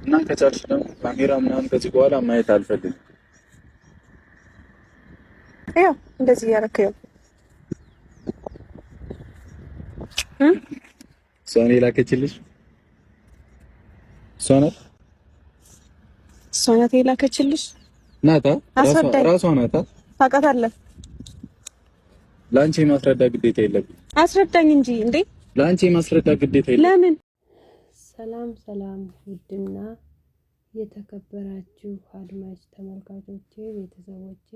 እና ከቻልሽ ደግሞ ካሜራ ምናምን ከዚህ በኋላ ማየት አልፈልግም። ያው እንደዚህ ያረከ ያው ሶኔ ላከችልሽ እሷ ናት የላከችልሽ ናታ ራሷ ናታ። ታውቃታለህ። ለአንቺ የማስረዳ ግዴታ የለብኝ። አስረዳኝ እንጂ እንዴ! ለአንቺ የማስረዳ ግዴታ የለብኝ። ለምን? ሰላም ሰላም፣ ውድና የተከበራችሁ አድማጭ ተመልካቾቼ፣ ቤተሰቦቼ፣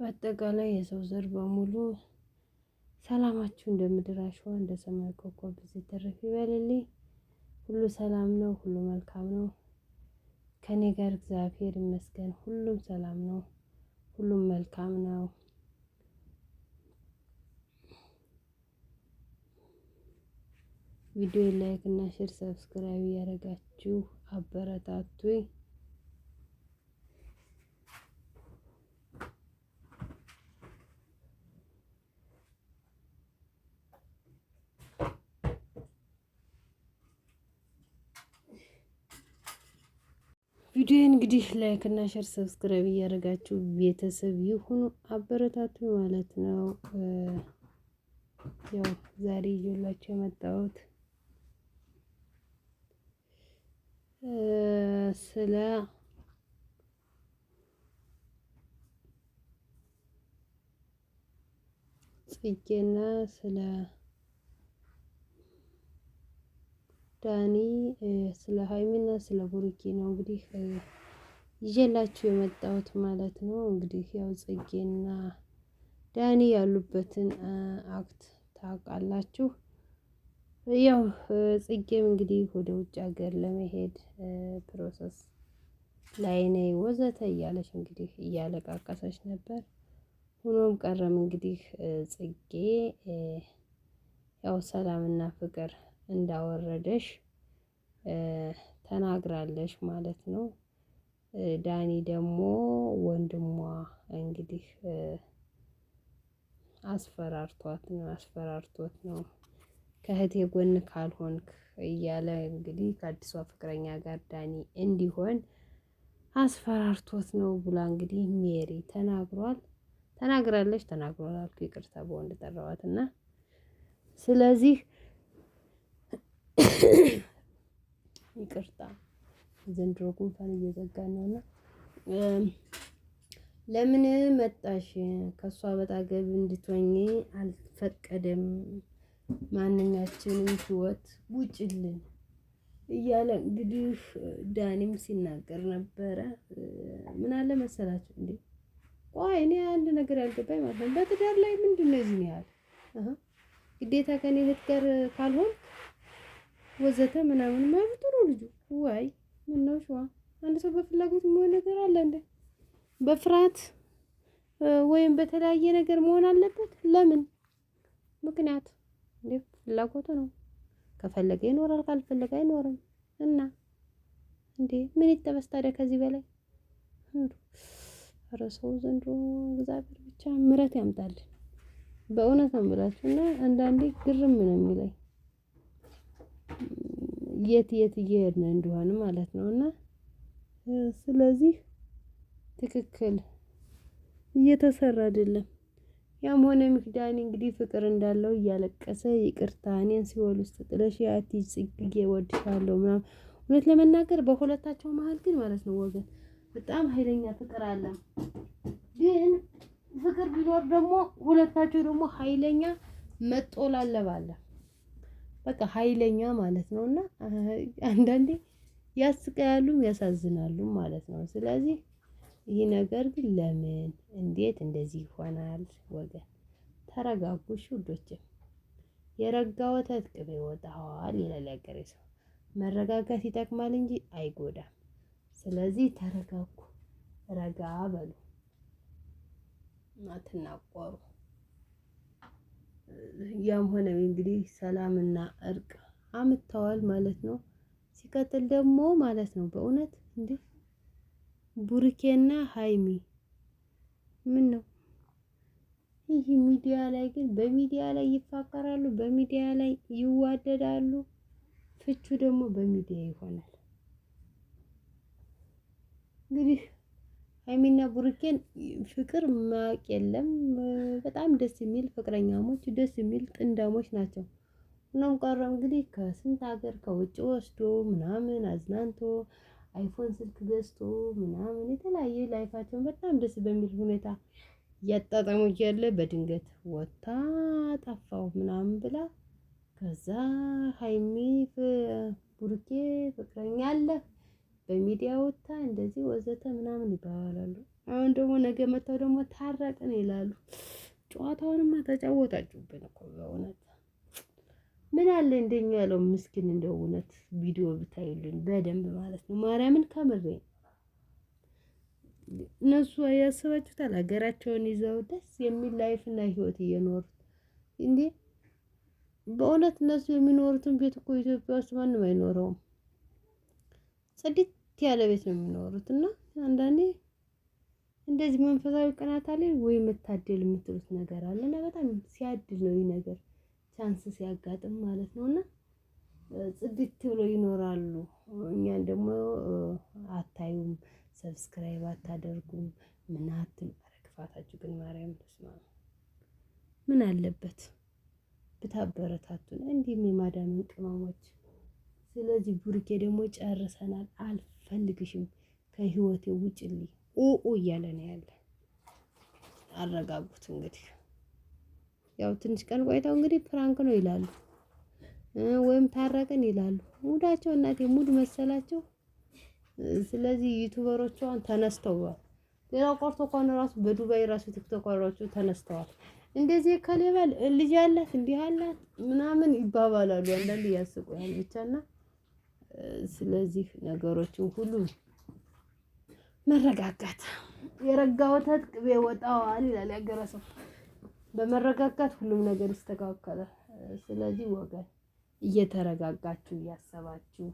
በአጠቃላይ የሰው ዘር በሙሉ ሰላማችሁ እንደ ምድር አሸዋ እንደ ሰማይ ኮከብ ሲተረፍ ይበልልኝ። ሁሉ ሰላም ነው፣ ሁሉ መልካም ነው። ከኔ ጋር እግዚአብሔር ይመስገን ሁሉም ሰላም ነው፣ ሁሉም መልካም ነው። ቪዲዮ ላይክ እና ሼር ሰብስክራይብ ያደረጋችሁ አበረታቱኝ። ቪዲዮ እንግዲህ ላይክ እና ሼር ሰብስክራይብ እያደረጋችሁ ቤተሰብ ይሁኑ አበረታቱኝ ማለት ነው። ያው ዛሬ ይዤላችሁ የመጣሁት ስለ ጽጌና ስለ ዳኒ ስለ ሀይሚና ስለ ቡሩኬ ነው እንግዲህ ይዤላችሁ የመጣሁት ማለት ነው። እንግዲህ ያው ጽጌና ዳኒ ያሉበትን አክት ታውቃላችሁ። ያው ጽጌም እንግዲህ ወደ ውጭ ሀገር ለመሄድ ፕሮሰስ ላይ ነኝ ወዘተ እያለች እንግዲህ እያለቃቀሰች ነበር። ሆኖም ቀረም እንግዲህ ጽጌ ያው ሰላምና ፍቅር እንዳወረደሽ ተናግራለሽ ማለት ነው። ዳኒ ደግሞ ወንድሟ እንግዲህ አስፈራርቶት ነው ከእህቴ ጎን ካልሆንክ እያለ እንግዲህ ከአዲሷ ፍቅረኛ ጋር ዳኒ እንዲሆን አስፈራርቶት ነው ብላ እንግዲህ ሜሪ ተናግራለች አልኩ ይቅርታ በወንድ ጠራዋትና ስለዚህ ይቅርታ ዘንድሮ ጉንፋን እየዘጋን ነውና ለምን መጣሽ ከሷ በጣገብ እንድትወኚ አልፈቀደም ማንኛችንም ህይወት ውጭልን እያለ እንግዲህ ዳኒም ሲናገር ነበረ። ምን አለ መሰላችሁ እንዴ ቆይ እኔ አንድ ነገር ያልገባኝ ማለት ነው በትዳር ላይ ምንድነው እዚህ ነው ያለ ግዴታ ከኔ እህት ጋር ካልሆን ወዘተ ምናምን ማለት ነው ልጁ ወይ ምን ነው ሸዋ አንድ ሰው በፍላጎት የሚሆን ነገር አለ እንዴ በፍርሃት ወይም በተለያየ ነገር መሆን አለበት ለምን ምክንያት እንዴ ፍላጎቱ ነው ከፈለገ ይኖራል ካልፈለገ አይኖርም እና እንዴ ምን ይጠበስ ታዲያ ከዚህ በላይ ኧረ ሰው ዘንድሮ እግዚአብሔር ብቻ ምሕረት ያምጣልን በእውነት ነው የምላችሁና አንዳንዴ ግርም ነው የሚለኝ የት እየሄድን እንደሆነ ማለት ነውና ስለዚህ ትክክል እየተሰራ አይደለም። ያም ሆነ ዳኒ እንግዲህ ፍቅር እንዳለው እያለቀሰ ይቅርታ እኔን ሲወል ውስጥ ጥለሽ ያትይ ጽጌ እወድሻለሁ ምናምን እውነት ለመናገር በሁለታቸው መሃል ግን ማለት ነው ወገን በጣም ኃይለኛ ፍቅር አለ። ግን ፍቅር ቢኖር ደግሞ ሁለታቸው ደግሞ ኃይለኛ መጦላለብ አለ። በቃ ኃይለኛ ማለት ነውና አንዳንዴ ያስቀያሉም ያሳዝናሉ ማለት ነው። ስለዚህ ይሄ ነገር ግን ለምን እንዴት እንደዚህ ይሆናል? ወገን ተረጋጉ ውዶቼ። የረጋ ወተት ቅቤ ይወጣዋል ይላል ያገሬ ሰው። መረጋጋት ይጠቅማል እንጂ አይጎዳም። ስለዚህ ተረጋጉ፣ ረጋ በሉ፣ አትናቆሩ። ያም ሆነ እንግዲህ ሰላምና እርቅ አምጥተዋል ማለት ነው። ሲቀጥል ደግሞ ማለት ነው በእውነት እንዴ ቡሩኬና ሀይሚ ምን ነው ይህ ሚዲያ ላይ ግን በሚዲያ ላይ ይፋቀራሉ፣ በሚዲያ ላይ ይዋደዳሉ። ፍቹ ደግሞ በሚዲያ ይሆናል። እንግዲህ ሀይሚና ብሩኬን ፍቅር ማቅ የለም። በጣም ደስ የሚል ፍቅረኛሞች፣ ደስ የሚል ጥንዳሞች ናቸው። ሆኖም ቀረም እንግዲህ ከስንት ሀገር ከውጭ ወስዶ ምናምን አዝናንቶ አይፎን ስልክ ገዝቶ ምናምን የተለያየ ላይፋቸውን በጣም ደስ በሚል ሁኔታ እያጣጣሙ እያለ በድንገት ወታ ጠፋው ምናምን ብላ ከዛ ሀይሚ ብሩኬ ፍቅረኛ አለ በሚዲያ ወታ እንደዚህ ወዘተ ምናምን ይባላሉ። አሁን ደግሞ ነገ መተው ደግሞ ታረቅን ይላሉ። ጨዋታውንማ ተጫወታችሁብን እኮ በእውነት ምን አለ እንደኛ ያለው ምስኪን እንደው እውነት ቪዲዮ ብታዩልን በደንብ ማለት ነው። ማርያምን ከምሬ እነሱ ያስባችሁታል ሀገራቸውን ይዘው ደስ የሚል ላይፍ እና ህይወት እየኖሩት እንዴ በእውነት እነሱ የሚኖሩትን ቤት እኮ ኢትዮጵያ ውስጥ ማንም አይኖረውም። ጽድት ያለ ቤት ነው የሚኖሩት። እና አንዳንዴ እንደዚህ መንፈሳዊ ቅናት አለ ወይ መታደል የምትሉት ነገር አለ እና በጣም ሲያድል ነው ይህ ነገር ቻንስ ሲያጋጥም ማለት ነው። እና ጽድት ብሎ ይኖራሉ። እኛን ደግሞ አታዩም፣ ሰብስክራይብ አታደርጉም፣ ምን አትሉ። ኧረ ክፋታችሁ ግን ማርያም ተስማ ምን አለበት ብታበረታቱን እንዲህም የማዳምን ቅመሞች። ስለዚህ ቡርኬ ደግሞ ጨርሰናል፣ አልፈልግሽም፣ ከህይወቴ ውጭልኝ እያለ ነው ያለ። አረጋጉት እንግዲህ ያው ትንሽ ቀን ቆይተው እንግዲህ ፕራንክ ነው ይላሉ ወይም ታረቅን ይላሉ። ሙዳቸው እናቴ ሙድ መሰላቸው። ስለዚህ ዩቲዩበሮቿን ተነስተዋል። ሌላው ቆርጦ እንኳን ራሱ በዱባይ ራሱ ቲክቶከሮቹ ተነስተዋል። እንደዚህ ከሌበል ልጅ አላት እንዲህ አላት ምናምን ይባባላሉ። አንዳንድ ያስቁያል ብቻና ስለዚህ ነገሮችን ሁሉ መረጋጋት የረጋ ወተት ቅቤ ወጣዋል ይላል ያገረ ሰው። በመረጋጋት ሁሉም ነገር ይስተካከላል። ስለዚህ ወገን እየተረጋጋችሁ እያሰባችሁ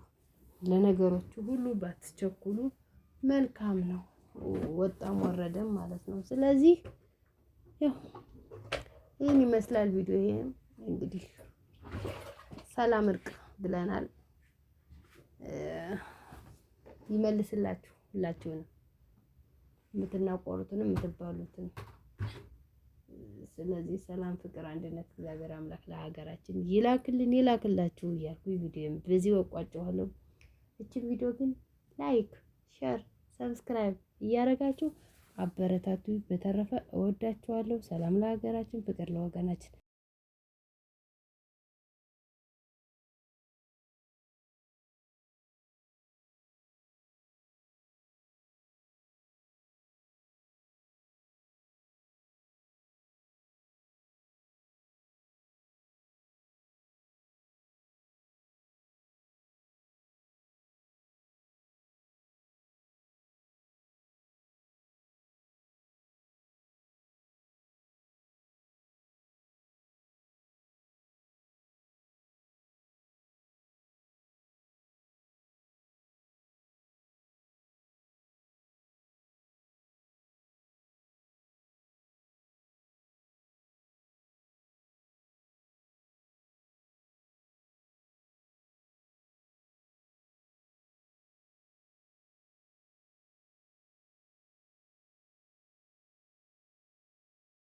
ለነገሮቹ ሁሉ ባትቸኩሉ መልካም ነው። ወጣም ወረደም ማለት ነው። ስለዚህ ያው ይህን ይመስላል ቪዲዮ። ይሄን እንግዲህ ሰላም እርቅ ብለናል። ይመልስላችሁ ሁላችሁንም የምትናቆሩትንም የምትባሉትን። ስለዚህ ሰላም፣ ፍቅር፣ አንድነት እግዚአብሔር አምላክ ለሀገራችን ይላክልን ይላክላችሁ እያልኩ ቪዲዮ በዚህ ወቋጨዋለሁ። እቺን ቪዲዮ ግን ላይክ፣ ሼር፣ ሰብስክራይብ እያደረጋችሁ አበረታቱ። በተረፈ እወዳችኋለሁ። ሰላም ለሀገራችን፣ ፍቅር ለወገናችን።